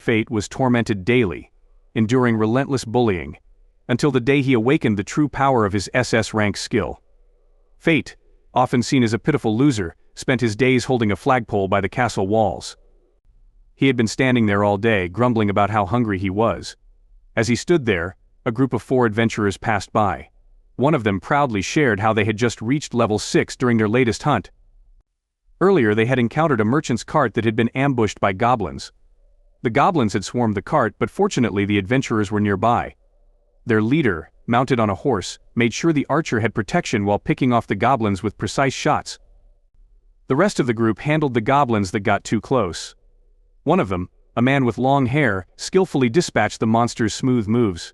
Fate was tormented daily, enduring relentless bullying, until the day he awakened the true power of his SS rank skill. Fate, often seen as a pitiful loser, spent his days holding a flagpole by the castle walls. He had been standing there all day, grumbling about how hungry he was. As he stood there, a group of 4 adventurers passed by. One of them proudly shared how they had just reached level 6 during their latest hunt. Earlier they had encountered a merchant's cart that had been ambushed by goblins. The goblins had swarmed the cart, but fortunately the adventurers were nearby. Their leader, mounted on a horse, made sure the archer had protection while picking off the goblins with precise shots. The rest of the group handled the goblins that got too close. One of them, a man with long hair, skillfully dispatched the monster's smooth moves.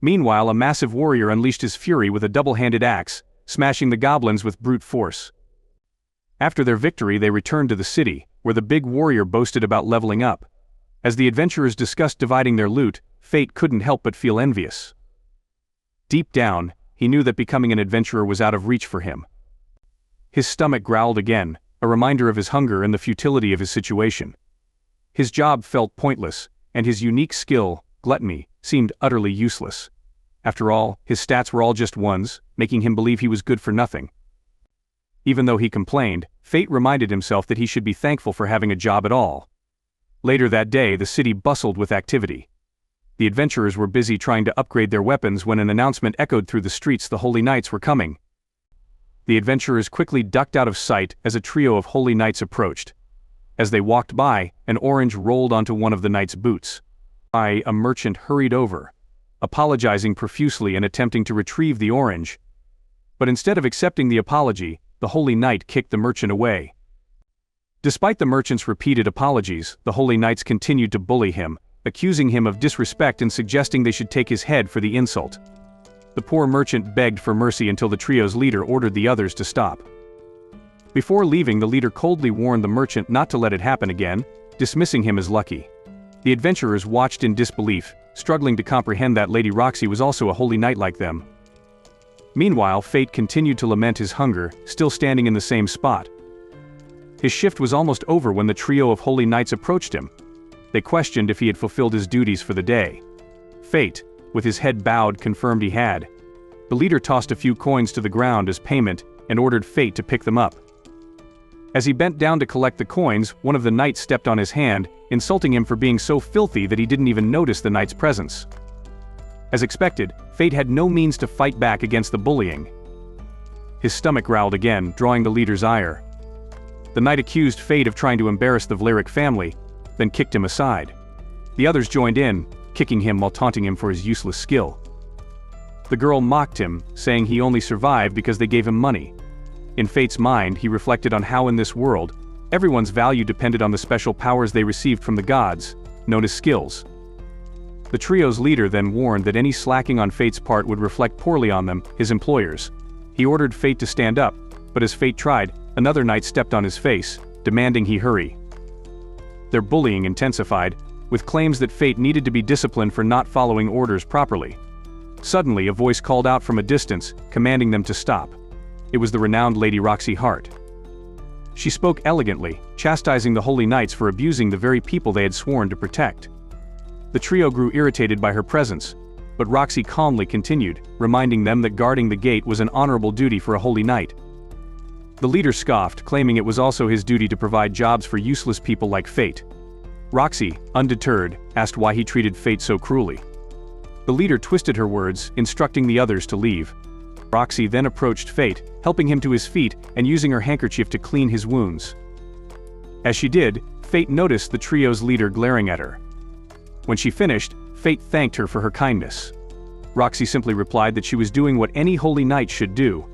Meanwhile, a massive warrior unleashed his fury with a double-handed axe, smashing the goblins with brute force. After their victory, they returned to the city, where the big warrior boasted about leveling up. As the adventurers discussed dividing their loot, Fate couldn't help but feel envious. Deep down, he knew that becoming an adventurer was out of reach for him. His stomach growled again, a reminder of his hunger and the futility of his situation. His job felt pointless, and his unique skill, gluttony, seemed utterly useless. After all, his stats were all just ones, making him believe he was good for nothing. Even though he complained, Fate reminded himself that he should be thankful for having a job at all. Later that day, the city bustled with activity. The adventurers were busy trying to upgrade their weapons when an announcement echoed through the streets: the Holy Knights were coming. The adventurers quickly ducked out of sight as a trio of Holy Knights approached. As they walked by, an orange rolled onto one of the knights' boots. A merchant hurried over, apologizing profusely and attempting to retrieve the orange. But instead of accepting the apology, the Holy Knight kicked the merchant away. Despite the merchant's repeated apologies, the Holy Knights continued to bully him, accusing him of disrespect and suggesting they should take his head for the insult. The poor merchant begged for mercy until the trio's leader ordered the others to stop. Before leaving, the leader coldly warned the merchant not to let it happen again, dismissing him as lucky. The adventurers watched in disbelief, struggling to comprehend that Lady Roxy was also a holy knight like them. Meanwhile, Fate continued to lament his hunger, still standing in the same spot. His shift was almost over when the trio of holy knights approached him. They questioned if he had fulfilled his duties for the day. Fate, with his head bowed, confirmed he had. The leader tossed a few coins to the ground as payment and ordered Fate to pick them up. As he bent down to collect the coins, one of the knights stepped on his hand, insulting him for being so filthy that he didn't even notice the knight's presence. As expected, Fate had no means to fight back against the bullying. His stomach growled again, drawing the leader's ire. The knight accused Fate of trying to embarrass the Vlaric family, then kicked him aside. The others joined in, kicking him while taunting him for his useless skill. The girl mocked him, saying he only survived because they gave him money. In Fate's mind, he reflected on how in this world, everyone's value depended on the special powers they received from the gods, known as skills. The trio's leader then warned that any slacking on Fate's part would reflect poorly on them, his employers. He ordered Fate to stand up, but as Fate tried, another knight stepped on his face, demanding he hurry. Their bullying intensified, with claims that Fate needed to be disciplined for not following orders properly. Suddenly, a voice called out from a distance, commanding them to stop. It was the renowned Lady Roxy Hart. She spoke elegantly, chastising the Holy Knights for abusing the very people they had sworn to protect. The trio grew irritated by her presence, but Roxy calmly continued, reminding them that guarding the gate was an honorable duty for a Holy Knight. The leader scoffed, claiming it was also his duty to provide jobs for useless people like Fate. Roxy, undeterred, asked why he treated Fate so cruelly. The leader twisted her words, instructing the others to leave. Roxy then approached Fate, helping him to his feet and using her handkerchief to clean his wounds. As she did, Fate noticed the trio's leader glaring at her. When she finished, Fate thanked her for her kindness. Roxy simply replied that she was doing what any holy knight should do.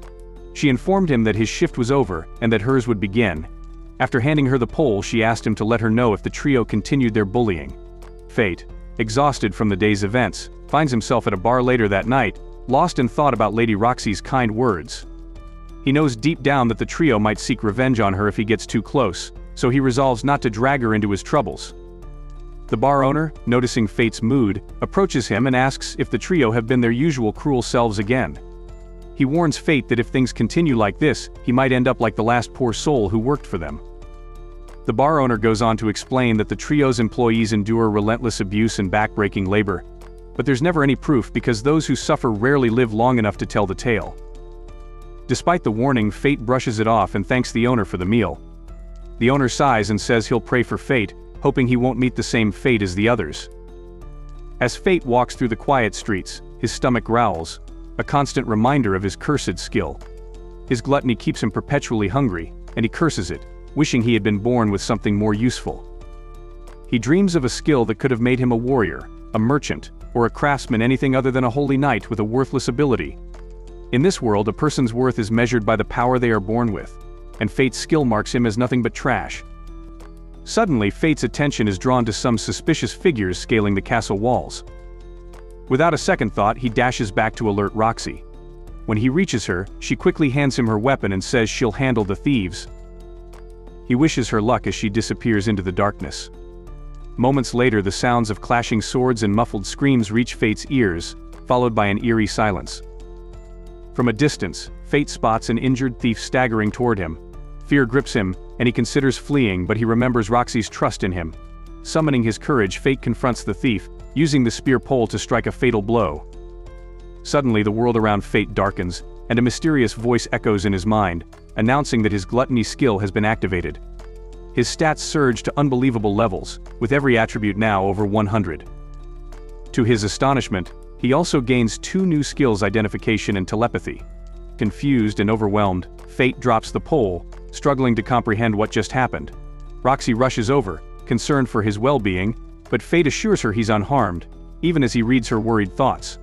She informed him that his shift was over and that hers would begin. After handing her the pole, she asked him to let her know if the trio continued their bullying. Fate, exhausted from the day's events, finds himself at a bar later that night, lost in thought about Lady Roxy's kind words. He knows deep down that the trio might seek revenge on her if he gets too close, so he resolves not to drag her into his troubles. The bar owner, noticing Fate's mood, approaches him and asks if the trio have been their usual cruel selves again. He warns Fate that if things continue like this, he might end up like the last poor soul who worked for them. The bar owner goes on to explain that the trio's employees endure relentless abuse and back-breaking labor, but there's never any proof because those who suffer rarely live long enough to tell the tale. Despite the warning, Fate brushes it off and thanks the owner for the meal. The owner sighs and says he'll pray for Fate, hoping he won't meet the same fate as the others. As Fate walks through the quiet streets, his stomach growls, a constant reminder of his cursed skill. His gluttony keeps him perpetually hungry, and he curses it, wishing he had been born with something more useful. He dreams of a skill that could have made him a warrior, a merchant, or a craftsman, anything other than a holy knight with a worthless ability. In this world, a person's worth is measured by the power they are born with, and Fate's skill marks him as nothing but trash. Suddenly, Fate's attention is drawn to some suspicious figures scaling the castle walls. Without a second thought, he dashes back to alert Roxy. When he reaches her, she quickly hands him her weapon and says she'll handle the thieves. He wishes her luck as she disappears into the darkness. Moments later, the sounds of clashing swords and muffled screams reach Fate's ears, followed by an eerie silence. From a distance, Fate spots an injured thief staggering toward him. Fear grips him, and he considers fleeing, but he remembers Roxy's trust in him. Summoning his courage, Fate confronts the thief, using the spear pole to strike a fatal blow. Suddenly, the world around Fate darkens, and a mysterious voice echoes in his mind, announcing that his gluttony skill has been activated. His stats surge to unbelievable levels, with every attribute now over 100. To his astonishment, he also gains 2 new skills: identification and telepathy. Confused and overwhelmed, Fate drops the pole, struggling to comprehend what just happened. Roxy rushes over, concerned for his well-being, but Fate assures her he's unharmed, even as he reads her worried thoughts.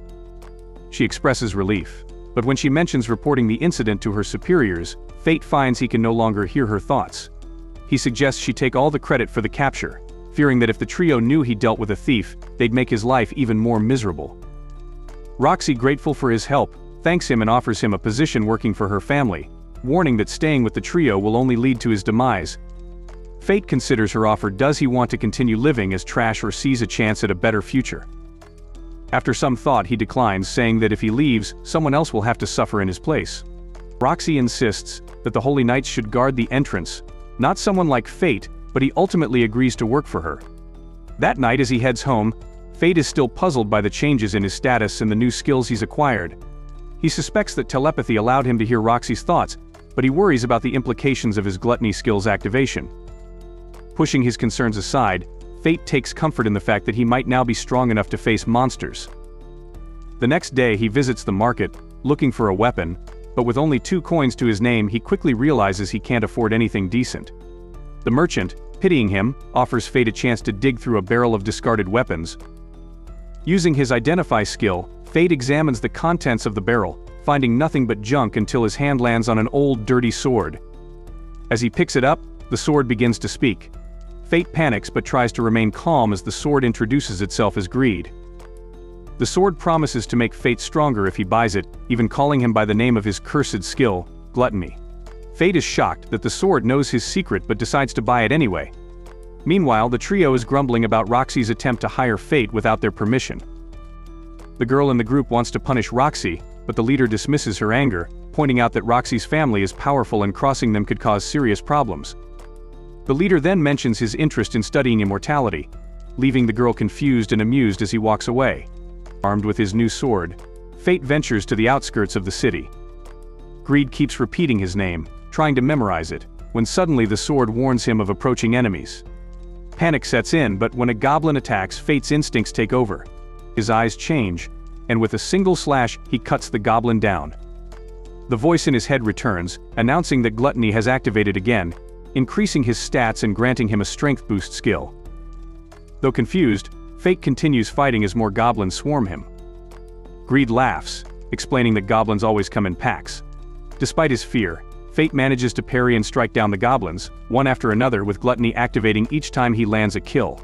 She expresses relief, but when she mentions reporting the incident to her superiors, Fate finds he can no longer hear her thoughts. He suggests she take all the credit for the capture, fearing that if the trio knew he dealt with a thief, they'd make his life even more miserable. Roxy, grateful for his help, thanks him and offers him a position working for her family, warning that staying with the trio will only lead to his demise. Fate considers her offer. Does he want to continue living as trash or sees a chance at a better future? After some thought, he declines, saying that if he leaves, someone else will have to suffer in his place. Roxy insists that the Holy Knights should guard the entrance, not someone like Fate, but he ultimately agrees to work for her. That night, as he heads home, Fate is still puzzled by the changes in his status and the new skills he's acquired. He suspects that telepathy allowed him to hear Roxy's thoughts, but he worries about the implications of his gluttony skills activation. Pushing his concerns aside, Fate takes comfort in the fact that he might now be strong enough to face monsters. The next day, he visits the market, looking for a weapon, but with only 2 coins to his name, he quickly realizes he can't afford anything decent. The merchant, pitying him, offers Fate a chance to dig through a barrel of discarded weapons. Using his Identify skill, Fate examines the contents of the barrel, finding nothing but junk until his hand lands on an old, dirty sword. As he picks it up, the sword begins to speak. Fate panics but tries to remain calm as the sword introduces itself as greed. The sword promises to make Fate stronger if he buys it, even calling him by the name of his cursed skill, gluttony. Fate is shocked that the sword knows his secret but decides to buy it anyway. Meanwhile, the trio is grumbling about Roxy's attempt to hire Fate without their permission. The girl in the group wants to punish Roxy, but the leader dismisses her anger, pointing out that Roxy's family is powerful and crossing them could cause serious problems. The leader then mentions his interest in studying immortality, leaving the girl confused and amused as he walks away. Armed with his new sword, Fate ventures to the outskirts of the city. Greed keeps repeating his name, trying to memorize it, when suddenly the sword warns him of approaching enemies. Panic sets in, but when a goblin attacks, Fate's instincts take over. His eyes change, and with a single slash, he cuts the goblin down. The voice in his head returns, announcing that gluttony has activated again, increasing his stats and granting him a strength boost skill. Though confused, Fate continues fighting as more goblins swarm him. Greed laughs, explaining that goblins always come in packs. Despite his fear, Fate manages to parry and strike down the goblins, one after another, with gluttony activating each time he lands a kill.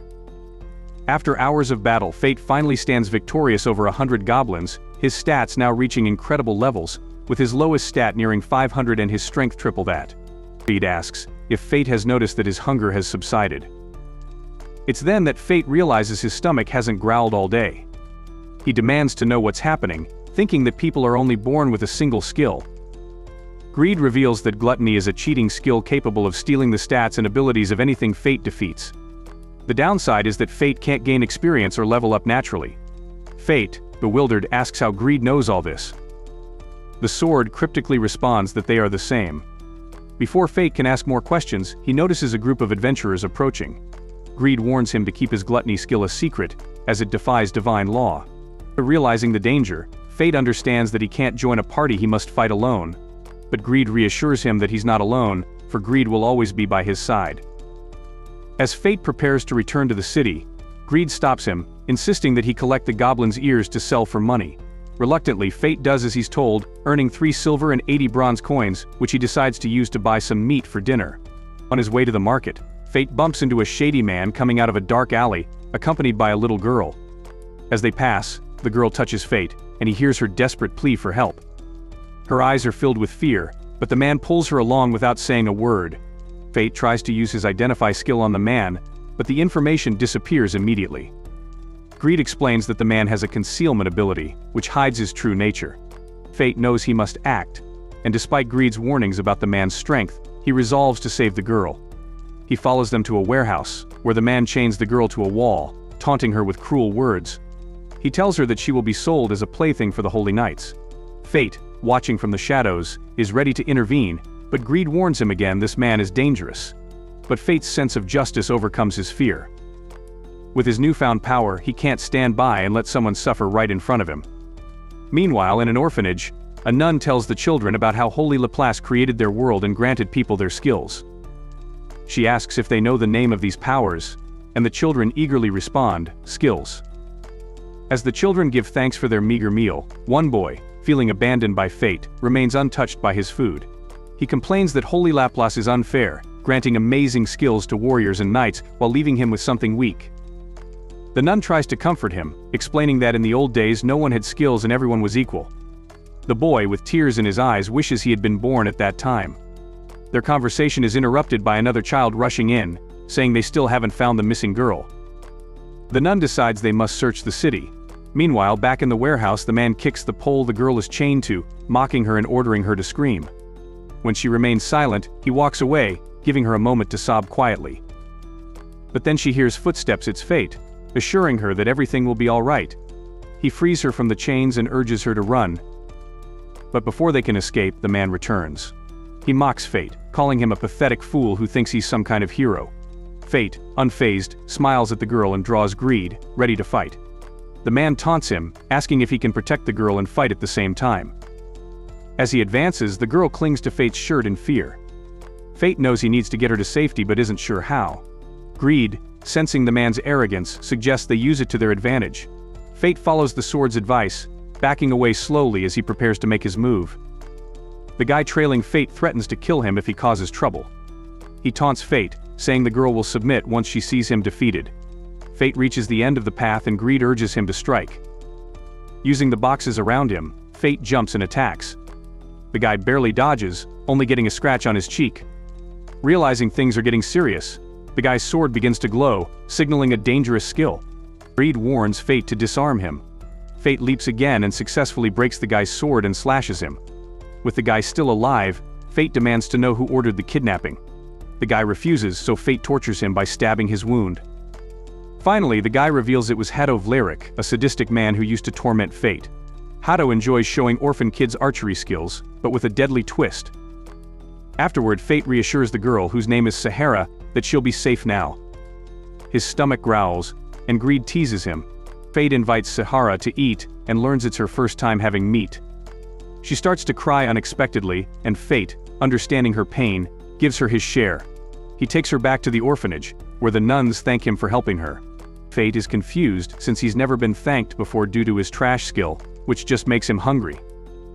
After hours of battle, Fate finally stands victorious over 100 goblins, his stats now reaching incredible levels, with his lowest stat nearing 500 and his strength triple that. Greed asks if Fate has noticed that his hunger has subsided. It's then that Fate realizes his stomach hasn't growled all day. He demands to know what's happening, thinking that people are only born with a single skill. Greed reveals that gluttony is a cheating skill capable of stealing the stats and abilities of anything fate defeats. The downside is that fate can't gain experience or level up naturally. Fate, bewildered, asks how Greed knows all this. The sword cryptically responds that they are the same. Before Fate can ask more questions, he notices a group of adventurers approaching. Greed warns him to keep his gluttony skill a secret, as it defies divine law. But realizing the danger, Fate understands that he can't join a party he must fight alone. But Greed reassures him that he's not alone, for Greed will always be by his side. As Fate prepares to return to the city, Greed stops him, insisting that he collect the goblin's ears to sell for money. Reluctantly, Fate does as he's told, earning 3 silver and 80 bronze coins, which he decides to use to buy some meat for dinner. On his way to the market, Fate bumps into a shady man coming out of a dark alley, accompanied by a little girl. As they pass, the girl touches Fate, and he hears her desperate plea for help. Her eyes are filled with fear, but the man pulls her along without saying a word. Fate tries to use his identify skill on the man, but the information disappears immediately. Greed explains that the man has a concealment ability, which hides his true nature. Fate knows he must act, and despite Greed's warnings about the man's strength, he resolves to save the girl. He follows them to a warehouse, where the man chains the girl to a wall, taunting her with cruel words. He tells her that she will be sold as a plaything for the Holy Knights. Fate, watching from the shadows, is ready to intervene, but Greed warns him again this man is dangerous. But Fate's sense of justice overcomes his fear. With his newfound power, he can't stand by and let someone suffer right in front of him. Meanwhile, in an orphanage, a nun tells the children about how Holy Laplace created their world and granted people their skills. She asks if they know the name of these powers, and the children eagerly respond, skills. As the children give thanks for their meager meal, one boy, feeling abandoned by Fate, remains untouched by his food. He complains that Holy Laplace is unfair, granting amazing skills to warriors and knights while leaving him with something weak. The nun tries to comfort him, explaining that in the old days no one had skills and everyone was equal. The boy, with tears in his eyes, wishes he had been born at that time. Their conversation is interrupted by another child rushing in, saying they still haven't found the missing girl. The nun decides they must search the city. Meanwhile, back in the warehouse, the man kicks the pole the girl is chained to, mocking her and ordering her to scream. When she remains silent, he walks away, giving her a moment to sob quietly. But then she hears footsteps. It's Fate, assuring her that everything will be all right. He frees her from the chains and urges her to run. But before they can escape, the man returns. He mocks Fate, calling him a pathetic fool who thinks he's some kind of hero. Fate, unfazed, smiles at the girl and draws Greed, ready to fight. The man taunts him, asking if he can protect the girl and fight at the same time. As he advances, the girl clings to Fate's shirt in fear. Fate knows he needs to get her to safety but isn't sure how. Greed, sensing the man's arrogance, suggests they use it to their advantage. Fate follows the sword's advice, backing away slowly as he prepares to make his move. The guy trailing Fate threatens to kill him if he causes trouble. He taunts Fate, saying the girl will submit once she sees him defeated. Fate reaches the end of the path and Greed urges him to strike. Using the boxes around him, Fate jumps and attacks. The guy barely dodges, only getting a scratch on his cheek. Realizing things are getting serious, the guy's sword begins to glow, signaling a dangerous skill. Greed warns Fate to disarm him. Fate leaps again and successfully breaks the guy's sword and slashes him. With the guy still alive, Fate demands to know who ordered the kidnapping. The guy refuses, so Fate tortures him by stabbing his wound. Finally, the guy reveals it was Hato Vlarik, a sadistic man who used to torment Fate. Hato enjoys showing orphan kids archery skills, but with a deadly twist. Afterward, Fate reassures the girl, whose name is Sahara, that she'll be safe now. His stomach growls, and Greed teases him. Fate invites Sahara to eat, and learns it's her first time having meat. She starts to cry unexpectedly, and Fate, understanding her pain, gives her his share. He takes her back to the orphanage, where the nuns thank him for helping her. Fate is confused since he's never been thanked before due to his trash skill, which just makes him hungry.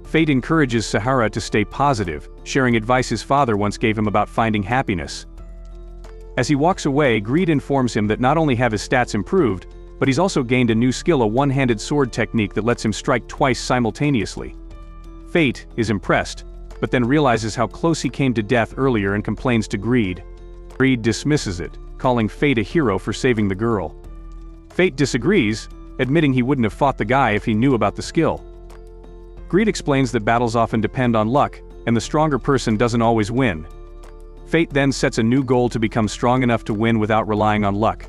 Fate encourages Sahara to stay positive, sharing advice his father once gave him about finding happiness. As he walks away, Greed informs him that not only have his stats improved, but he's also gained a new skill, a one-handed sword technique that lets him strike twice simultaneously. Fate is impressed, but then realizes how close he came to death earlier and complains to Greed. Greed dismisses it, calling Fate a hero for saving the girl. Fate disagrees, admitting he wouldn't have fought the guy if he knew about the skill. Greed explains that battles often depend on luck, and the stronger person doesn't always win. Fate then sets a new goal to become strong enough to win without relying on luck.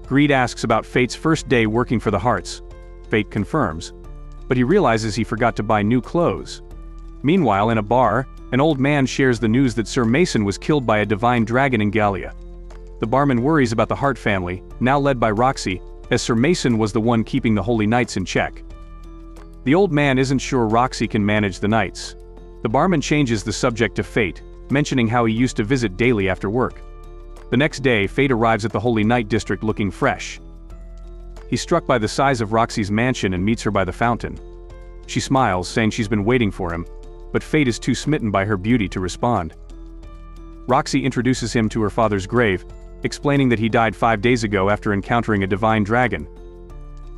Greed asks about Fate's first day working for the Hearts. Fate confirms. But he realizes he forgot to buy new clothes. Meanwhile, in a bar, an old man shares the news that Sir Mason was killed by a divine dragon in Gallia. The barman worries about the Hart family, now led by Roxy, as Sir Mason was the one keeping the Holy Knights in check. The old man isn't sure Roxy can manage the Knights. The barman changes the subject to Fate, mentioning how he used to visit daily after work. The next day, Fate arrives at the Holy Knight district looking fresh. He's struck by the size of Roxy's mansion and meets her by the fountain. She smiles, saying she's been waiting for him, but Fate is too smitten by her beauty to respond. Roxy introduces him to her father's grave, explaining that he died 5 days ago after encountering a divine dragon.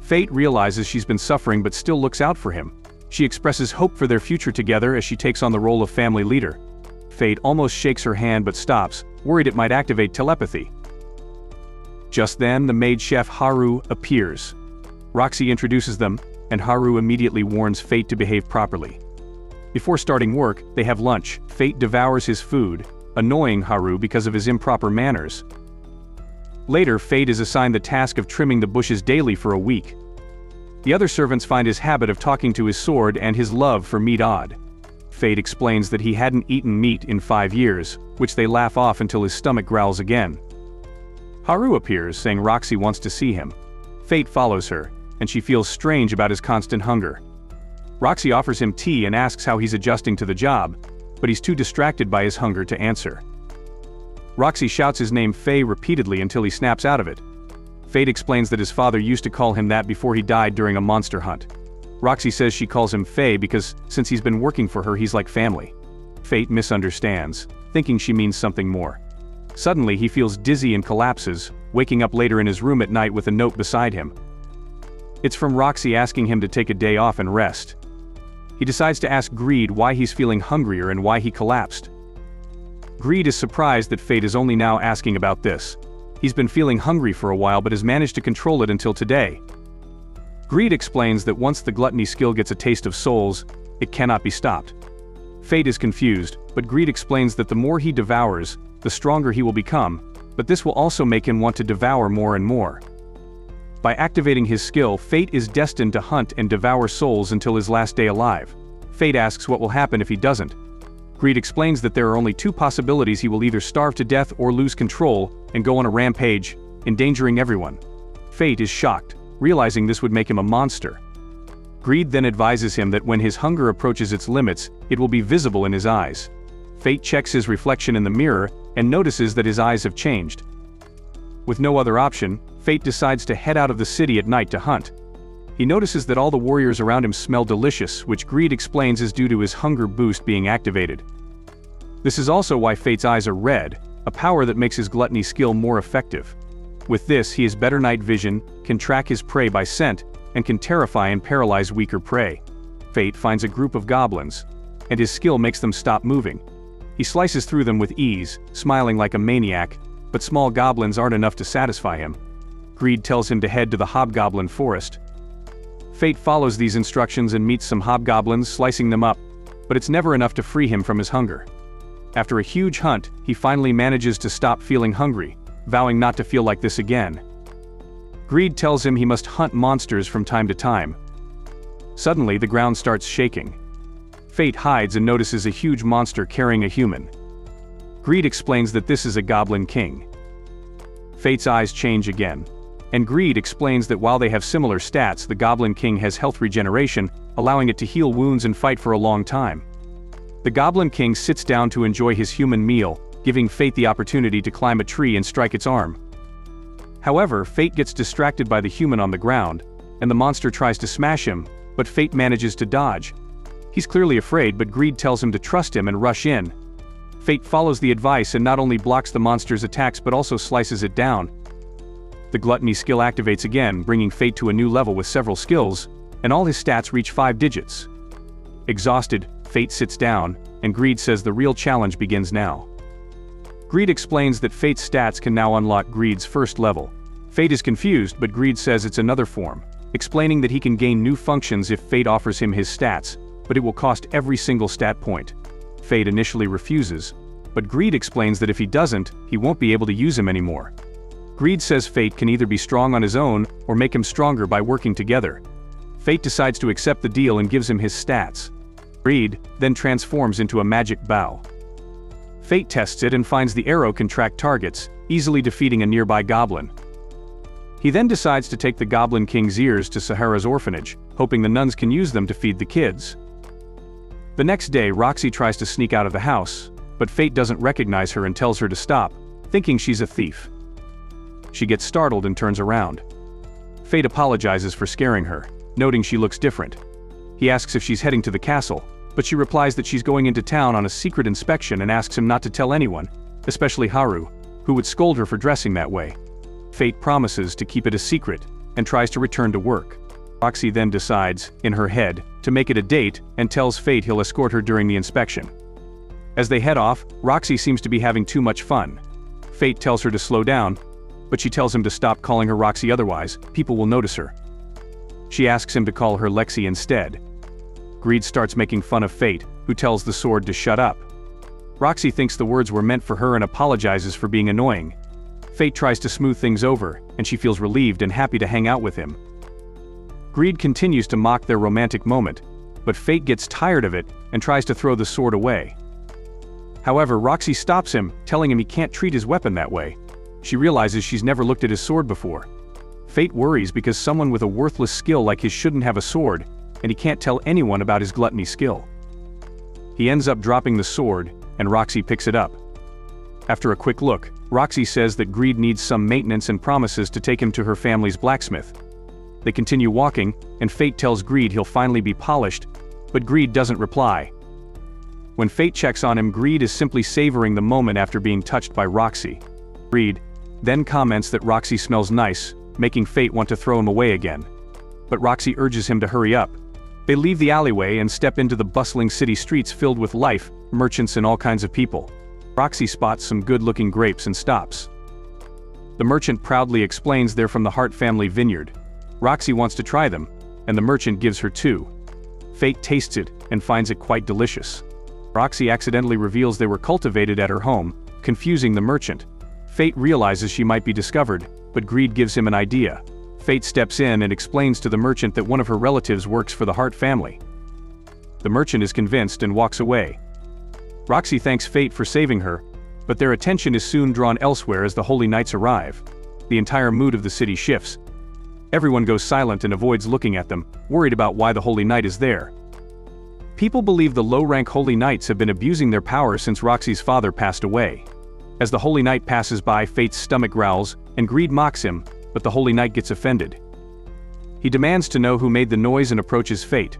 Fate realizes she's been suffering but still looks out for him. She expresses hope for their future together as she takes on the role of family leader. Fate almost shakes her hand but stops, worried it might activate telepathy. Just then, the maid chef Haru appears. Roxy introduces them, and Haru immediately warns Fate to behave properly. Before starting work, they have lunch. Fate devours his food, annoying Haru because of his improper manners. Later, Fate is assigned the task of trimming the bushes daily for a week. The other servants find his habit of talking to his sword and his love for meat odd. Fate explains that he hadn't eaten meat in 5 years, which they laugh off until his stomach growls again. Haru appears, saying Roxy wants to see him. Fate follows her, and she feels strange about his constant hunger. Roxy offers him tea and asks how he's adjusting to the job, but he's too distracted by his hunger to answer. Roxy shouts his name Faye repeatedly until he snaps out of it. Fate explains that his father used to call him that before he died during a monster hunt. Roxy says she calls him Faye because, since he's been working for her, he's like family. Fate misunderstands, thinking she means something more. Suddenly he feels dizzy and collapses, waking up later in his room at night with a note beside him. It's from Roxy asking him to take a day off and rest. He decides to ask Greed why he's feeling hungrier and why he collapsed. Greed is surprised that Fate is only now asking about this. He's been feeling hungry for a while but has managed to control it until today. Greed explains that once the gluttony skill gets a taste of souls, it cannot be stopped. Fate is confused, but Greed explains that the more he devours, the stronger he will become, but this will also make him want to devour more and more. By activating his skill, Fate is destined to hunt and devour souls until his last day alive. Fate asks what will happen if he doesn't. Greed explains that there are only 2 possibilities: he will either starve to death or lose control and go on a rampage, endangering everyone. Fate is shocked, realizing this would make him a monster. Greed then advises him that when his hunger approaches its limits, it will be visible in his eyes. Fate checks his reflection in the mirror and notices that his eyes have changed. With no other option, Fate decides to head out of the city at night to hunt. He notices that all the warriors around him smell delicious, which Greed explains is due to his hunger boost being activated. This is also why Fate's eyes are red, a power that makes his gluttony skill more effective. With this, he has better night vision, can track his prey by scent, and can terrify and paralyze weaker prey. Fate finds a group of goblins, and his skill makes them stop moving. He slices through them with ease, smiling like a maniac, but small goblins aren't enough to satisfy him. Greed tells him to head to the hobgoblin forest. Fate follows these instructions and meets some hobgoblins, slicing them up, but it's never enough to free him from his hunger. After a huge hunt, he finally manages to stop feeling hungry, vowing not to feel like this again. Greed tells him he must hunt monsters from time to time. Suddenly, the ground starts shaking. Fate hides and notices a huge monster carrying a human. Greed explains that this is a goblin king. Fate's eyes change again, and Greed explains that while they have similar stats, the goblin king has health regeneration, allowing it to heal wounds and fight for a long time. The goblin king sits down to enjoy his human meal, giving Fate the opportunity to climb a tree and strike its arm. However, Fate gets distracted by the human on the ground, and the monster tries to smash him, but Fate manages to dodge. He's clearly afraid, but Greed tells him to trust him and rush in. Fate follows the advice and not only blocks the monster's attacks but also slices it down. The gluttony skill activates again, bringing Fate to a new level with several skills, and all his stats reach 5 digits. Exhausted, Fate sits down, and Greed says the real challenge begins now. Greed explains that Fate's stats can now unlock Greed's first level. Fate is confused, but Greed says it's another form, explaining that he can gain new functions if Fate offers him his stats, but it will cost every single stat point. Fate initially refuses, but Greed explains that if he doesn't, he won't be able to use him anymore. Greed says Fate can either be strong on his own or make him stronger by working together. Fate decides to accept the deal and gives him his stats. Greed then transforms into a magic bow. Fate tests it and finds the arrow can track targets, easily defeating a nearby goblin. He then decides to take the Goblin King's ears to Sahara's orphanage, hoping the nuns can use them to feed the kids. The next day, Roxy tries to sneak out of the house, but Fate doesn't recognize her and tells her to stop, thinking she's a thief. She gets startled and turns around. Fate apologizes for scaring her, noting she looks different. He asks if she's heading to the castle, but she replies that she's going into town on a secret inspection and asks him not to tell anyone, especially Haru, who would scold her for dressing that way. Fate promises to keep it a secret and tries to return to work. Roxy then decides, in her head, to make it a date and tells Fate he'll escort her during the inspection. As they head off, Roxy seems to be having too much fun. Fate tells her to slow down, but she tells him to stop calling her Roxy, otherwise people will notice her. She asks him to call her Lexi instead. Greed starts making fun of Fate, who tells the sword to shut up. Roxy thinks the words were meant for her and apologizes for being annoying. Fate tries to smooth things over, and she feels relieved and happy to hang out with him. Greed continues to mock their romantic moment, but Fate gets tired of it and tries to throw the sword away. However, Roxy stops him, telling him he can't treat his weapon that way. She realizes she's never looked at his sword before. Fate worries because someone with a worthless skill like his shouldn't have a sword, and he can't tell anyone about his gluttony skill. He ends up dropping the sword, and Roxy picks it up. After a quick look, Roxy says that Greed needs some maintenance and promises to take him to her family's blacksmith. They continue walking, and Fate tells Greed he'll finally be polished, but Greed doesn't reply. When Fate checks on him, Greed is simply savoring the moment after being touched by Roxy. Greed then comments that Roxy smells nice, making Fate want to throw him away again. But Roxy urges him to hurry up. They leave the alleyway and step into the bustling city streets filled with life, merchants and all kinds of people. Roxy spots some good-looking grapes and stops. The merchant proudly explains they're from the Hart family vineyard. Roxy wants to try them, and the merchant gives her two. Fate tastes it and finds it quite delicious. Roxy accidentally reveals they were cultivated at her home, confusing the merchant. Fate realizes she might be discovered, but Greed gives him an idea. Fate steps in and explains to the merchant that one of her relatives works for the Hart family. The merchant is convinced and walks away. Roxy thanks Fate for saving her, but their attention is soon drawn elsewhere as the Holy Knights arrive. The entire mood of the city shifts. Everyone goes silent and avoids looking at them, worried about why the Holy Knight is there. People believe the low-rank Holy Knights have been abusing their power since Roxy's father passed away. As the Holy Knight passes by, Fate's stomach growls, and Greed mocks him, but the Holy Knight gets offended. He demands to know who made the noise and approaches Fate.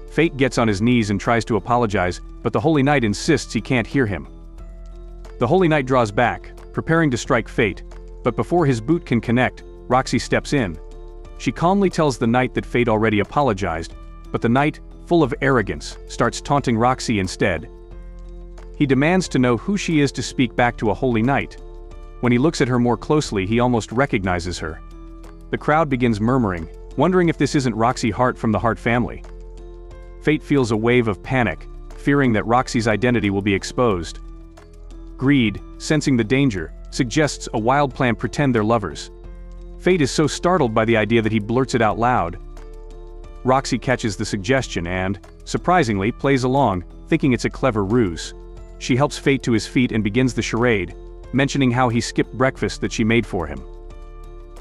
Fate gets on his knees and tries to apologize, but the Holy Knight insists he can't hear him. The Holy Knight draws back, preparing to strike Fate, but before his boot can connect, Roxy steps in. She calmly tells the Knight that Fate already apologized, but the Knight, full of arrogance, starts taunting Roxy instead. He demands to know who she is to speak back to a Holy Knight. When he looks at her more closely, he almost recognizes her. The crowd begins murmuring, wondering if this isn't Roxy Hart from the Hart family. Fate feels a wave of panic, fearing that Roxy's identity will be exposed. Greed, sensing the danger, suggests a wild plan: pretend they're lovers. Fate is so startled by the idea that he blurts it out loud. Roxy catches the suggestion and, surprisingly, plays along, thinking it's a clever ruse. She helps Fate to his feet and begins the charade, mentioning how he skipped breakfast that she made for him.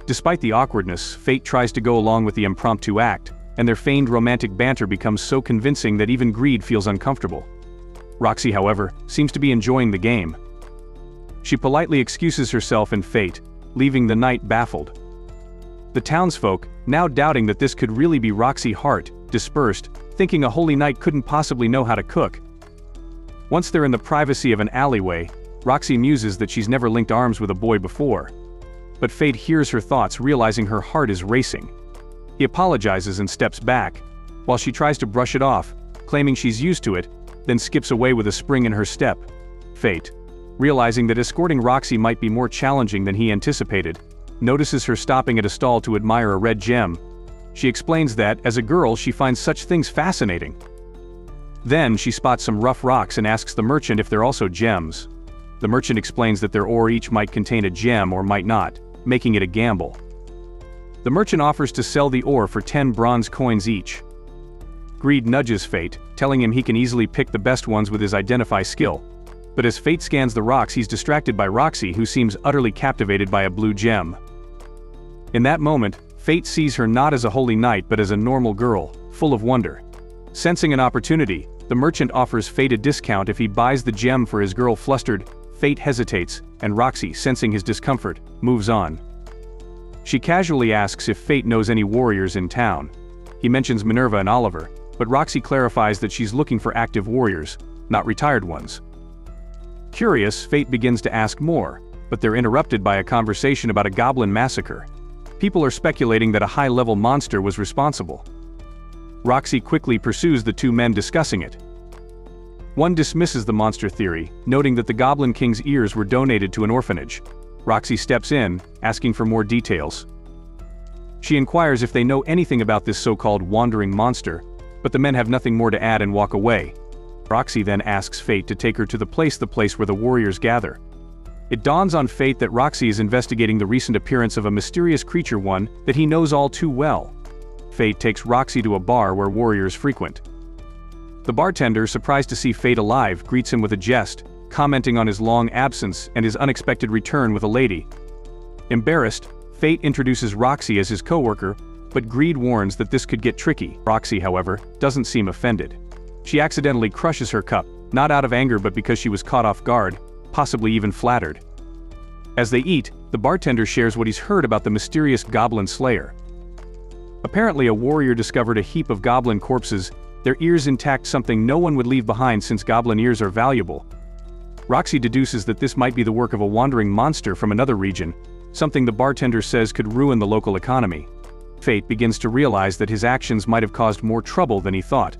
Despite the awkwardness, Fate tries to go along with the impromptu act, and their feigned romantic banter becomes so convincing that even Greed feels uncomfortable. Roxy, however, seems to be enjoying the game. She politely excuses herself and Fate, leaving the Knight baffled. The townsfolk, now doubting that this could really be Roxy Hart, dispersed, thinking a Holy Knight couldn't possibly know how to cook. Once they're in the privacy of an alleyway, Roxy muses that she's never linked arms with a boy before. But Fate hears her thoughts, realizing her heart is racing. He apologizes and steps back, while she tries to brush it off, claiming she's used to it, then skips away with a spring in her step. Fate, realizing that escorting Roxy might be more challenging than he anticipated, notices her stopping at a stall to admire a red gem. She explains that, as a girl, she finds such things fascinating. Then she spots some rough rocks and asks the merchant if they're also gems. The merchant explains that their ore each might contain a gem or might not, making it a gamble. The merchant offers to sell the ore for 10 bronze coins each. Greed nudges Fate, telling him he can easily pick the best ones with his identify skill. But as Fate scans the rocks, he's distracted by Roxy, who seems utterly captivated by a blue gem. In that moment, Fate sees her not as a holy knight but as a normal girl, full of wonder. Sensing an opportunity, the merchant offers Fate a discount if he buys the gem for his girl. Flustered, Fate hesitates, and Roxy, sensing his discomfort, moves on. She casually asks if Fate knows any warriors in town. He mentions Minerva and Oliver, but Roxy clarifies that she's looking for active warriors, not retired ones. Curious, Fate begins to ask more, but they're interrupted by a conversation about a goblin massacre. People are speculating that a high-level monster was responsible. Roxy quickly pursues the two men discussing it. One dismisses the monster theory, noting that the Goblin King's ears were donated to an orphanage. Roxy steps in, asking for more details. She inquires if they know anything about this so-called wandering monster, but the men have nothing more to add and walk away. Roxy then asks Fate to take her to the place where the warriors gather. It dawns on Fate that Roxy is investigating the recent appearance of a mysterious creature, one that he knows all too well. Fate takes Roxy to a bar where warriors frequent. The bartender, surprised to see Fate alive, greets him with a jest, commenting on his long absence and his unexpected return with a lady. Embarrassed, Fate introduces Roxy as his co-worker, but Greed warns that this could get tricky. Roxy, however, doesn't seem offended. She accidentally crushes her cup, not out of anger but because she was caught off guard, possibly even flattered. As they eat, the bartender shares what he's heard about the mysterious goblin slayer. Apparently a warrior discovered a heap of goblin corpses, their ears intact, something no one would leave behind since goblin ears are valuable. Roxy deduces that this might be the work of a wandering monster from another region, something the bartender says could ruin the local economy. Fate begins to realize that his actions might have caused more trouble than he thought.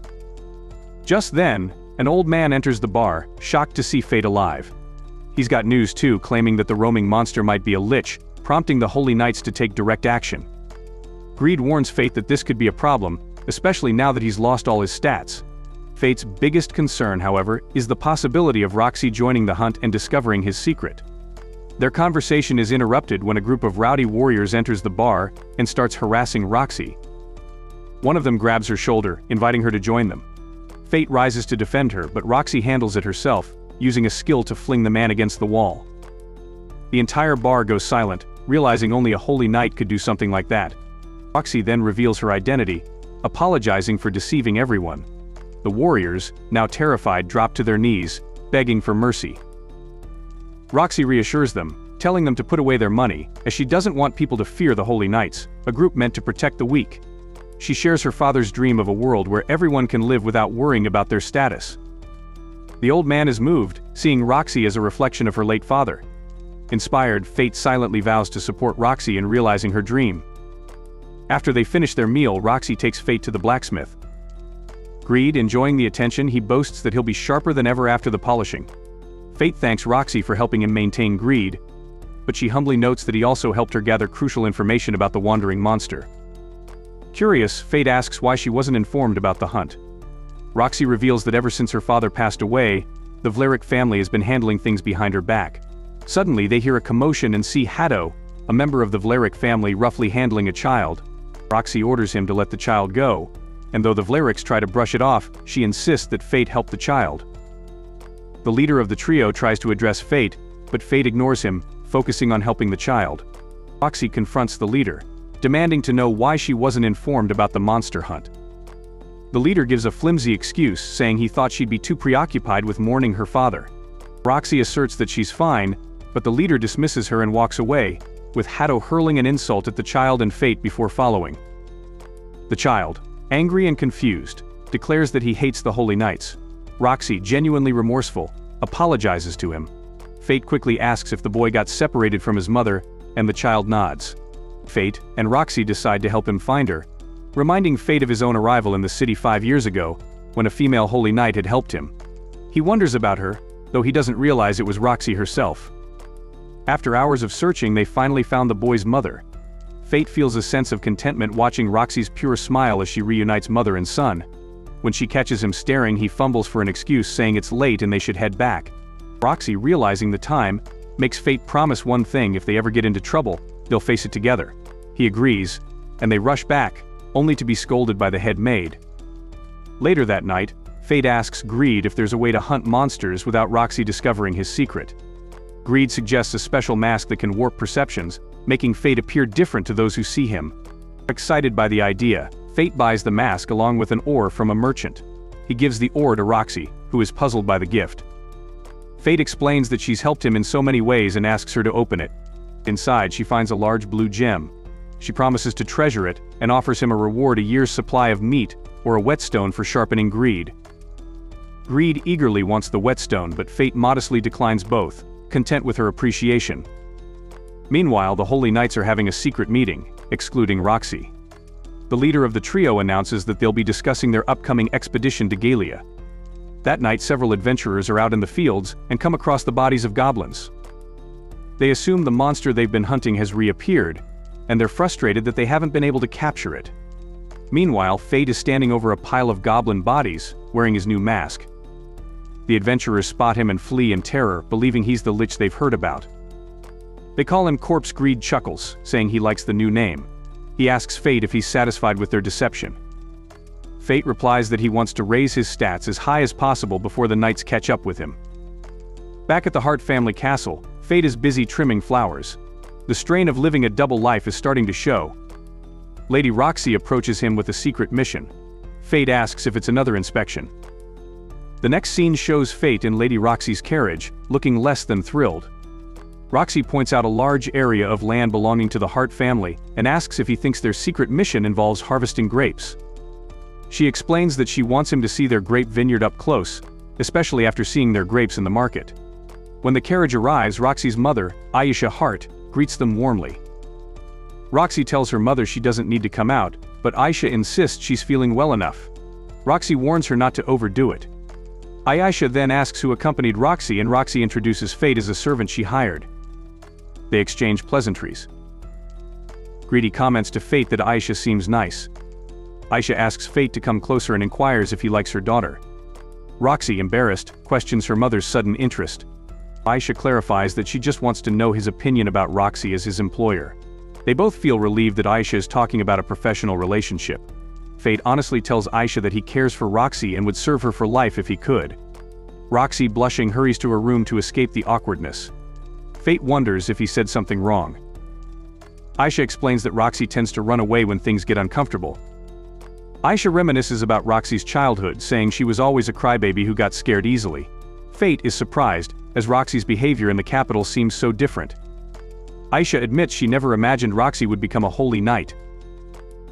Just then, an old man enters the bar, shocked to see Fate alive. He's got news too, claiming that the roaming monster might be a lich, prompting the Holy Knights to take direct action. Greed warns Fate that this could be a problem, especially now that he's lost all his stats. Fate's biggest concern, however, is the possibility of Roxy joining the hunt and discovering his secret. Their conversation is interrupted when a group of rowdy warriors enters the bar and starts harassing Roxy. One of them grabs her shoulder, inviting her to join them. Fate rises to defend her, but Roxy handles it herself, using a skill to fling the man against the wall. The entire bar goes silent, realizing only a holy knight could do something like that. Roxy then reveals her identity, apologizing for deceiving everyone. The warriors, now terrified, drop to their knees, begging for mercy. Roxy reassures them, telling them to put away their money, as she doesn't want people to fear the Holy Knights, a group meant to protect the weak. She shares her father's dream of a world where everyone can live without worrying about their status. The old man is moved, seeing Roxy as a reflection of her late father. Inspired, Fate silently vows to support Roxy in realizing her dream. After they finish their meal, Roxy takes Fate to the blacksmith. Greed, enjoying the attention, he boasts that he'll be sharper than ever after the polishing. Fate thanks Roxy for helping him maintain greed, but she humbly notes that he also helped her gather crucial information about the wandering monster. Curious, Fate asks why she wasn't informed about the hunt. Roxy reveals that ever since her father passed away, the Vlaric family has been handling things behind her back. Suddenly they hear a commotion and see Haddo, a member of the Vlaric family, roughly handling a child. Roxy orders him to let the child go, and though the Vlarics try to brush it off, she insists that Fate help the child. The leader of the trio tries to address Fate, but Fate ignores him, focusing on helping the child. Roxy confronts the leader, demanding to know why she wasn't informed about the monster hunt. The leader gives a flimsy excuse, saying he thought she'd be too preoccupied with mourning her father. Roxy asserts that she's fine, but the leader dismisses her and walks away, with Haddo hurling an insult at the child and Fate before following. The child, angry and confused, declares that he hates the Holy Knights. Roxy, genuinely remorseful, apologizes to him. Fate quickly asks if the boy got separated from his mother, and the child nods. Fate and Roxy decide to help him find her, reminding Fate of his own arrival in the city 5 years ago, when a female Holy Knight had helped him. He wonders about her, though he doesn't realize it was Roxy herself. After hours of searching, they finally found the boy's mother. Fate feels a sense of contentment watching Roxy's pure smile as she reunites mother and son. When she catches him staring, he fumbles for an excuse, saying it's late and they should head back. Roxy, realizing the time, makes Fate promise one thing: if they ever get into trouble, they'll face it together. He agrees, and they rush back, only to be scolded by the head maid. Later that night, Fate asks Greed if there's a way to hunt monsters without Roxy discovering his secret. Greed suggests a special mask that can warp perceptions, making Fate appear different to those who see him. Excited by the idea, Fate buys the mask along with an ore from a merchant. He gives the ore to Roxy, who is puzzled by the gift. Fate explains that she's helped him in so many ways and asks her to open it. Inside, she finds a large blue gem. She promises to treasure it and offers him a reward: a year's supply of meat or a whetstone for sharpening Greed. Greed eagerly wants the whetstone, but Fate modestly declines both, content with her appreciation. Meanwhile, the Holy Knights are having a secret meeting, excluding Roxy. The leader of the trio announces that they'll be discussing their upcoming expedition to Galia. That night, several adventurers are out in the fields and come across the bodies of goblins. They assume the monster they've been hunting has reappeared, and they're frustrated that they haven't been able to capture it. Meanwhile, Fate is standing over a pile of goblin bodies, wearing his new mask. The adventurers spot him and flee in terror, believing he's the lich they've heard about. They call him Corpse. Greed chuckles, saying he likes the new name. He asks Fate if he's satisfied with their deception. Fate replies that he wants to raise his stats as high as possible before the knights catch up with him. Back at the Hart family castle, Fate is busy trimming flowers. The strain of living a double life is starting to show. Lady Roxy approaches him with a secret mission. Fate asks if it's another inspection. The next scene shows Fate in Lady Roxy's carriage, looking less than thrilled. Roxy points out a large area of land belonging to the Hart family and asks if he thinks their secret mission involves harvesting grapes. She explains that she wants him to see their grape vineyard up close, especially after seeing their grapes in the market. When the carriage arrives, Roxy's mother, Aisha Hart, greets them warmly. Roxy tells her mother she doesn't need to come out, but Aisha insists she's feeling well enough. Roxy warns her not to overdo it. Aisha then asks who accompanied Roxy, and Roxy introduces Fate as a servant she hired. They exchange pleasantries. Greedy comments to Fate that Aisha seems nice. Aisha asks Fate to come closer and inquires if he likes her daughter. Roxy, embarrassed, questions her mother's sudden interest. Aisha clarifies that she just wants to know his opinion about Roxy as his employer. They both feel relieved that Aisha is talking about a professional relationship. Fate honestly tells Aisha that he cares for Roxy and would serve her for life if he could. Roxy, blushing, hurries to her room to escape the awkwardness. Fate wonders if he said something wrong. Aisha explains that Roxy tends to run away when things get uncomfortable. Aisha reminisces about Roxy's childhood, saying she was always a crybaby who got scared easily. Fate is surprised, as Roxy's behavior in the capital seems so different. Aisha admits she never imagined Roxy would become a holy knight.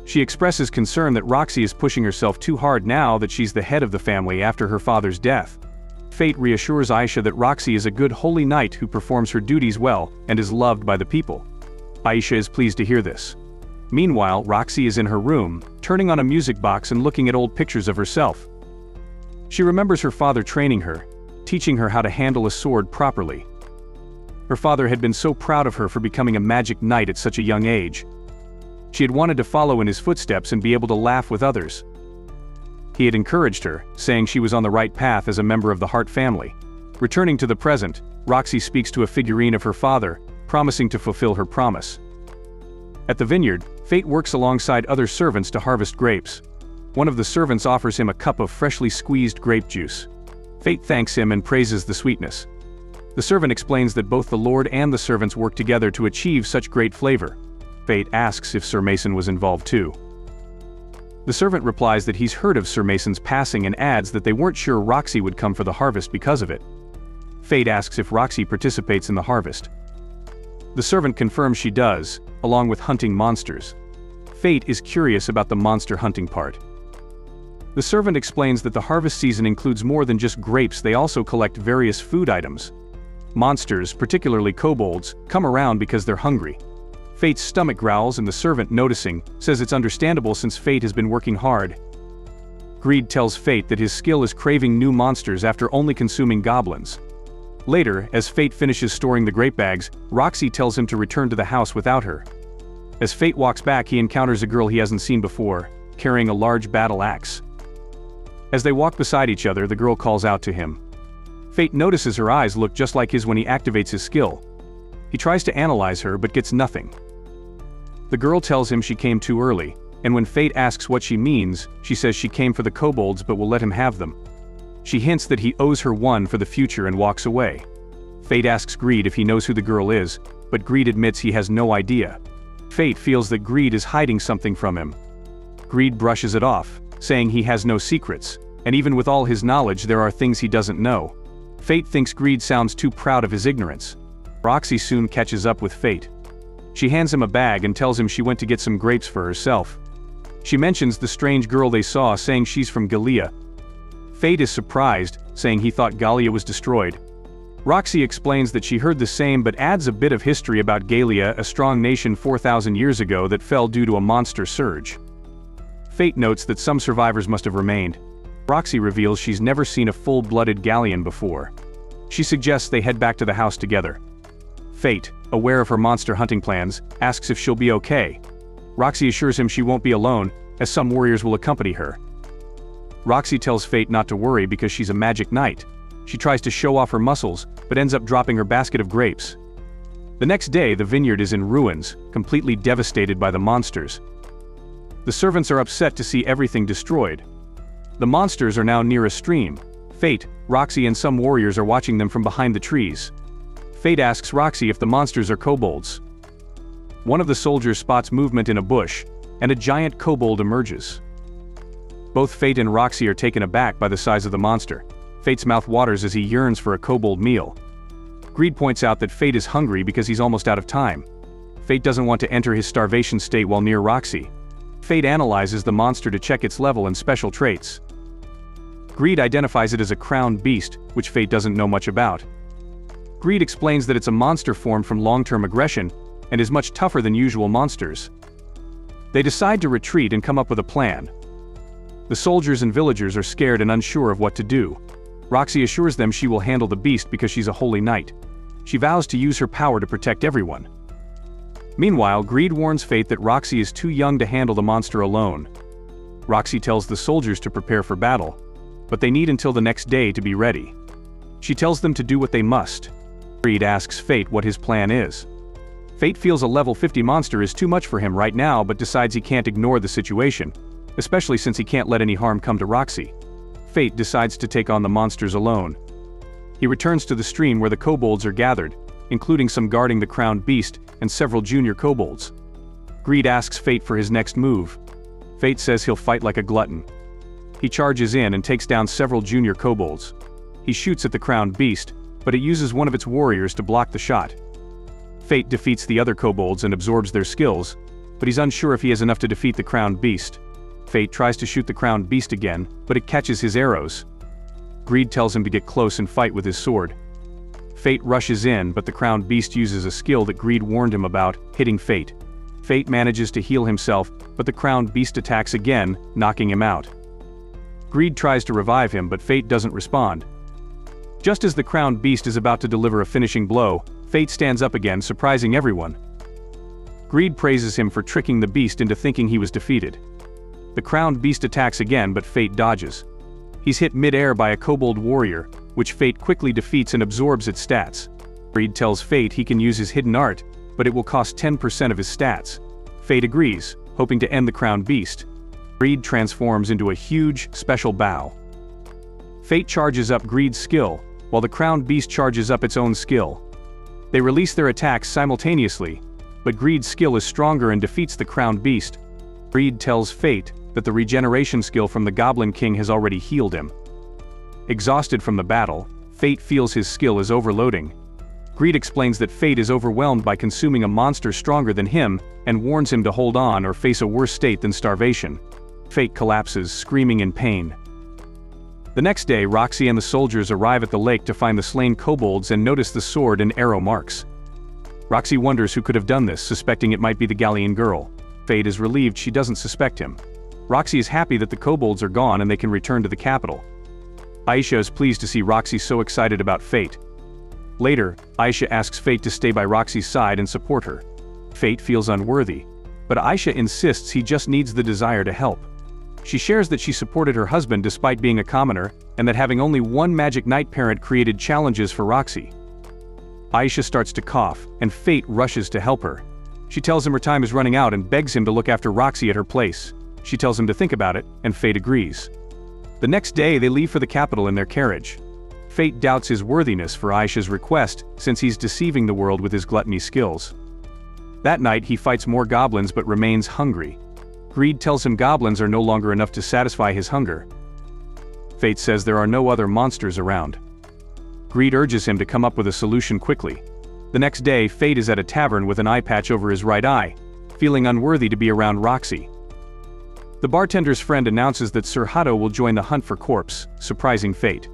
She expresses concern that Roxy is pushing herself too hard now that she's the head of the family after her father's death. Fate reassures Aisha that Roxy is a good holy knight who performs her duties well and is loved by the people. Aisha is pleased to hear this. Meanwhile, Roxy is in her room, turning on a music box and looking at old pictures of herself. She remembers her father training her, teaching her how to handle a sword properly. Her father had been so proud of her for becoming a magic knight at such a young age. She had wanted to follow in his footsteps and be able to laugh with others. He had encouraged her, saying she was on the right path as a member of the Hart family. Returning to the present, Roxy speaks to a figurine of her father, promising to fulfill her promise. At the vineyard, Fate works alongside other servants to harvest grapes. One of the servants offers him a cup of freshly squeezed grape juice. Fate thanks him and praises the sweetness. The servant explains that both the Lord and the servants work together to achieve such great flavor. Fate asks if Sir Mason was involved too. The servant replies that he's heard of Sir Mason's passing and adds that they weren't sure Roxy would come for the harvest because of it. Fate asks if Roxy participates in the harvest. The servant confirms she does, along with hunting monsters. Fate is curious about the monster hunting part. The servant explains that the harvest season includes more than just grapes. They also collect various food items. Monsters, particularly kobolds, come around because they're hungry. Fate's stomach growls, and the servant, noticing, says it's understandable since Fate has been working hard. Greed tells Fate that his skill is craving new monsters after only consuming goblins. Later, as Fate finishes storing the grape bags, Roxy tells him to return to the house without her. As Fate walks back, he encounters a girl he hasn't seen before, carrying a large battle axe. As they walk beside each other, the girl calls out to him. Fate notices her eyes look just like his when he activates his skill. He tries to analyze her but gets nothing. The girl tells him she came too early, and when Fate asks what she means, she says she came for the kobolds but will let him have them. She hints that he owes her one for the future and walks away. Fate asks Greed if he knows who the girl is, but Greed admits he has no idea. Fate feels that Greed is hiding something from him. Greed brushes it off, saying he has no secrets, and even with all his knowledge there are things he doesn't know. Fate thinks Greed sounds too proud of his ignorance. Roxy soon catches up with Fate. She hands him a bag and tells him she went to get some grapes for herself. She mentions the strange girl they saw, saying she's from Gallia. Fate is surprised, saying he thought Gallia was destroyed. Roxy explains that she heard the same but adds a bit of history about Gallia, a strong nation 4,000 years ago that fell due to a monster surge. Fate notes that some survivors must have remained. Roxy reveals she's never seen a full-blooded Gallian before. She suggests they head back to the house together. Fate, aware of her monster hunting plans, asks if she'll be okay. Roxy assures him she won't be alone, as some warriors will accompany her. Roxy tells Fate not to worry because she's a magic knight. She tries to show off her muscles, but ends up dropping her basket of grapes. The next day, the vineyard is in ruins, completely devastated by the monsters. The servants are upset to see everything destroyed. The monsters are now near a stream. Fate, Roxy and some warriors are watching them from behind the trees. Fate asks Roxy if the monsters are kobolds. One of the soldiers spots movement in a bush, and a giant kobold emerges. Both Fate and Roxy are taken aback by the size of the monster. Fate's mouth waters as he yearns for a kobold meal. Greed points out that Fate is hungry because he's almost out of time. Fate doesn't want to enter his starvation state while near Roxy. Fate analyzes the monster to check its level and special traits. Greed identifies it as a crowned beast, which Fate doesn't know much about. Greed explains that it's a monster formed from long-term aggression, and is much tougher than usual monsters. They decide to retreat and come up with a plan. The soldiers and villagers are scared and unsure of what to do. Roxy assures them she will handle the beast because she's a holy knight. She vows to use her power to protect everyone. Meanwhile, Greed warns Fate that Roxy is too young to handle the monster alone. Roxy tells the soldiers to prepare for battle, but they need until the next day to be ready. She tells them to do what they must. Greed asks Fate what his plan is. Fate feels a level 50 monster is too much for him right now but decides he can't ignore the situation, especially since he can't let any harm come to Roxy. Fate decides to take on the monsters alone. He returns to the stream where the kobolds are gathered, including some guarding the crowned beast and several junior kobolds. Greed asks Fate for his next move. Fate says he'll fight like a glutton. He charges in and takes down several junior kobolds. He shoots at the crowned beast, but it uses one of its warriors to block the shot. Fate defeats the other kobolds and absorbs their skills, but he's unsure if he has enough to defeat the crowned beast. Fate tries to shoot the crowned beast again, but it catches his arrows. Greed tells him to get close and fight with his sword. Fate rushes in, but the crowned beast uses a skill that Greed warned him about, hitting Fate. Fate manages to heal himself, but the crowned beast attacks again, knocking him out. Greed tries to revive him, but Fate doesn't respond. Just as the crowned beast is about to deliver a finishing blow, Fate stands up again, surprising everyone. Greed praises him for tricking the beast into thinking he was defeated. The crowned beast attacks again, but Fate dodges. He's hit mid-air by a kobold warrior, which Fate quickly defeats and absorbs its stats. Greed tells Fate he can use his hidden art, but it will cost 10% of his stats. Fate agrees, hoping to end the crowned beast. Greed transforms into a huge, special bow. Fate charges up Greed's skill, while the crowned beast charges up its own skill. They release their attacks simultaneously, but Greed's skill is stronger and defeats the crowned beast. Greed tells Fate that the regeneration skill from the Goblin King has already healed him. Exhausted from the battle, Fate feels his skill is overloading. Greed explains that Fate is overwhelmed by consuming a monster stronger than him, and warns him to hold on or face a worse state than starvation. Fate collapses, screaming in pain. The next day, Roxy and the soldiers arrive at the lake to find the slain kobolds and notice the sword and arrow marks. Roxy wonders who could have done this, suspecting it might be the Gallian girl. Fate is relieved she doesn't suspect him. Roxy is happy that the kobolds are gone and they can return to the capital. Aisha is pleased to see Roxy so excited about Fate. Later, Aisha asks Fate to stay by Roxy's side and support her. Fate feels unworthy, but Aisha insists he just needs the desire to help. She shares that she supported her husband despite being a commoner, and that having only one magic night parent created challenges for Roxy. Aisha starts to cough, and Fate rushes to help her. She tells him her time is running out and begs him to look after Roxy at her place. She tells him to think about it, and Fate agrees. The next day they leave for the capital in their carriage. Fate doubts his worthiness for Aisha's request since he's deceiving the world with his gluttony skills. That night he fights more goblins but remains hungry. Greed tells him goblins are no longer enough to satisfy his hunger. Fate says there are no other monsters around. Greed urges him to come up with a solution quickly. The next day Fate is at a tavern with an eye patch over his right eye, feeling unworthy to be around Roxy. The bartender's friend announces that Sir Hato will join the hunt for corpse, surprising Fate.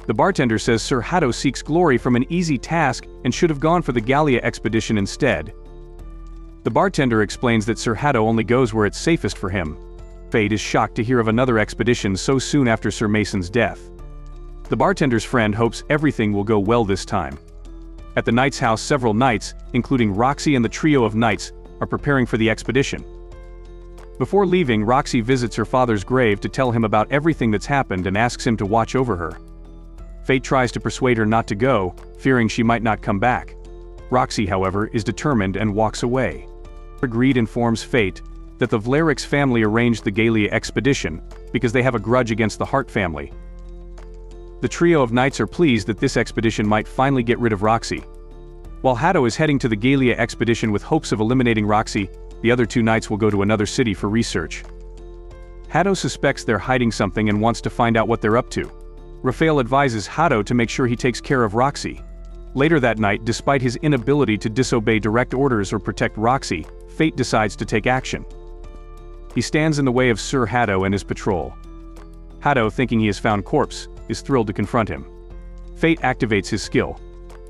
The bartender says Sir Hato seeks glory from an easy task and should have gone for the Gallia expedition instead. The bartender explains that Sir Hato only goes where it's safest for him. Fate is shocked to hear of another expedition so soon after Sir Mason's death. The bartender's friend hopes everything will go well this time. At the knight's house, several knights, including Roxy and the trio of knights, are preparing for the expedition. Before leaving, Roxy visits her father's grave to tell him about everything that's happened and asks him to watch over her. Fate tries to persuade her not to go, fearing she might not come back. Roxy, however, is determined and walks away. Greed informs Fate that the Vlerix family arranged the Gallia expedition because they have a grudge against the Hart family. The trio of knights are pleased that this expedition might finally get rid of Roxy. While Hato is heading to the Gallia expedition with hopes of eliminating Roxy, the other two knights will go to another city for research. Hato suspects they're hiding something and wants to find out what they're up to. Raphael advises Hato to make sure he takes care of Roxy. Later that night, despite his inability to disobey direct orders or protect Roxy, Fate decides to take action. He stands in the way of Sir Hato and his patrol. Hato, thinking he has found corpse, is thrilled to confront him. Fate activates his skill,